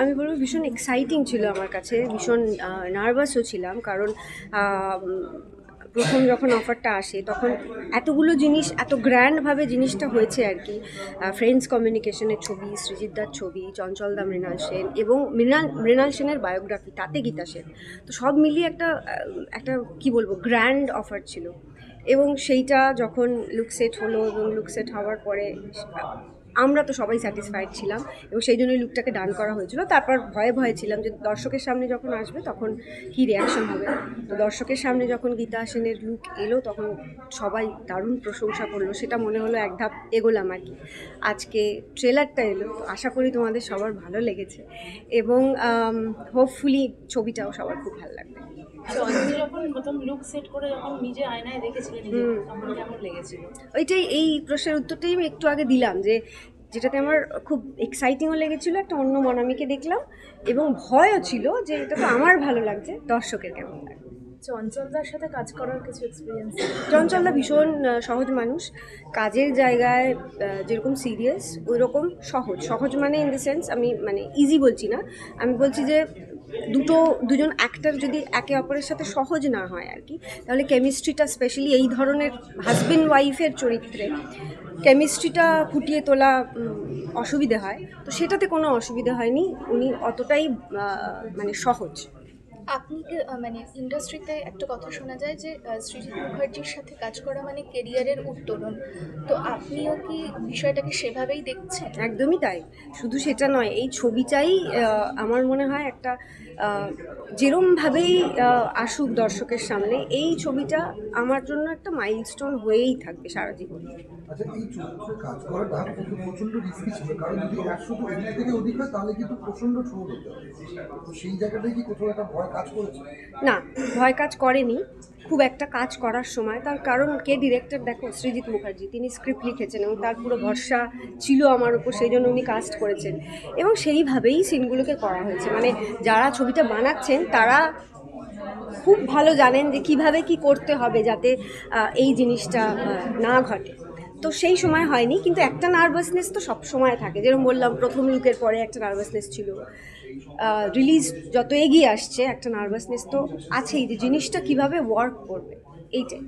আমি বলবো ভীষণ এক্সাইটিং ছিল আমার কাছে, ভীষণ নার্ভাসও ছিলাম। কারণ প্রথম যখন অফারটা আসে তখন এতগুলো জিনিস এত গ্র্যান্ডভাবে জিনিসটা হয়েছে আর কি। ফ্রেন্ডস কমিউনিকেশনের ছবি, সৃজিতদার ছবি, চঞ্চলদা, মৃণাল সেন এবং মৃণাল সেনের বায়োগ্রাফি, তাতে গীতা সেন। তো সব মিলিয়ে একটা কি বলবো, গ্র্যান্ড অফার ছিল। এবং সেইটা যখন লুকসেট হলো এবং লুকসেট হওয়ার পরে আমরা তো সবাই স্যাটিসফাইড ছিলাম এবং সেই জন্যই লুকটাকে ডান করা হয়েছিল। তারপর ভয়ে ভয়ে ছিলাম যে দর্শকের সামনে যখন আসবে তখন কী রিয়াকশন হবে। তো দর্শকের সামনে যখন গীতা সেনের লুক এলো তখন সবাই দারুণ প্রশংসা করলো, সেটা মনে হলো এক ধাপ এগোলাম আর কি। আজকে ট্রেলারটা এলো, আশা করি তোমাদের সবার ভালো লেগেছে এবং হোপফুলি ছবিটাও সবার খুব ভালো লাগবে। যখন প্রথম লুক সেট করে যখন নিজে আয়নায় দেখেছিলেন তখন কেমন লেগেছিল? ওইটাই, এই প্রশ্নের উত্তরটাই আমি একটু আগে দিলাম, যেটাতে আমার খুব এক্সাইটিংও লেগেছিল, একটা অন্য মনামিকে দেখলাম এবং ভয়ও ছিল যে এটা তো আমার ভালো লাগছে, দর্শকের কেমন লাগবে। চঞ্চলদার সাথে কাজ করার কিছু এক্সপিরিয়েন্স? চঞ্চলদা ভীষণ সহজ মানুষ, কাজের জায়গায় যেরকম সিরিয়াস ওই রকম সহজ মানে ইন দ্য সেন্স, আমি মানে ইজি বলছি না, আমি বলছি যে দুজন অ্যাক্টর যদি একে অপরের সাথে সহজ না হয় আর কি, তাহলে কেমিস্ট্রিটা, স্পেশালি এই ধরনের হাজব্যান্ড ওয়াইফের চরিত্রে কেমিস্ট্রিটা ফুটিয়ে তোলা অসুবিধে হয়। তো সেটাতে কোনো অসুবিধা হয়নি, উনি অতটাই মানে সহজ। আপনি কি মানে ইন্ডাস্ট্রিতে একটা কথা শোনা যায় যে সৃজিত মুখার্জির সাথে কাজ করা মানে কেরিয়ারের উত্তরণ, তো আপনিও কি বিষয়টাকে সেভাবেই দেখছেন? একদমই তাই, শুধু সেটা নয়, এই ছবিটাই আমার মনে হয় একটা যেরমভাবেই আসুক দর্শকের সামনে, এই ছবিটা আমার জন্য একটা মাইলস্টোন হয়েই থাকবে সারা জীবন। আচ্ছা, এই চরিত্রে কাজ করাটা প্রচন্ড রিস্কি ছিল, কারণ যদি 100 এদিক থেকে অধিক হয় তাহলে কিন্তু প্রচন্ড ট্রোল হতে হবে। তো সেই জায়গাটায় কি কোথাও একটা ভয় কাজ করেছে? না, ভয় কাজ করেনি খুব একটা কাজ করার সময়। তার কারণ কে ডিরেক্টর দেখো, সৃজিত মুখার্জি, তিনি স্ক্রিপ্ট লিখেছেন এবং তার পুরো ভরসা ছিল আমার উপর, সেই জন্য উনি কাস্ট করেছেন এবং সেইভাবেই সিনগুলোকে করা হয়েছে। মানে যারা ছবিটা বানাচ্ছেন তারা খুব ভালো জানেন যে কিভাবে কি করতে হবে যাতে এই জিনিসটা না ঘটে। তো সেই সময় হয়নি, কিন্তু একটা নার্ভাসনেস তো সব সময় থাকে। যেরকম বললাম, প্রথম লুকের পরে একটা নার্ভাসনেস ছিল, রিলিজ যত এগিয়ে আসছে একটা নার্ভাসনেস তো আছেই যে জিনিসটা কিভাবে ওয়ার্ক করবে, এইটাই।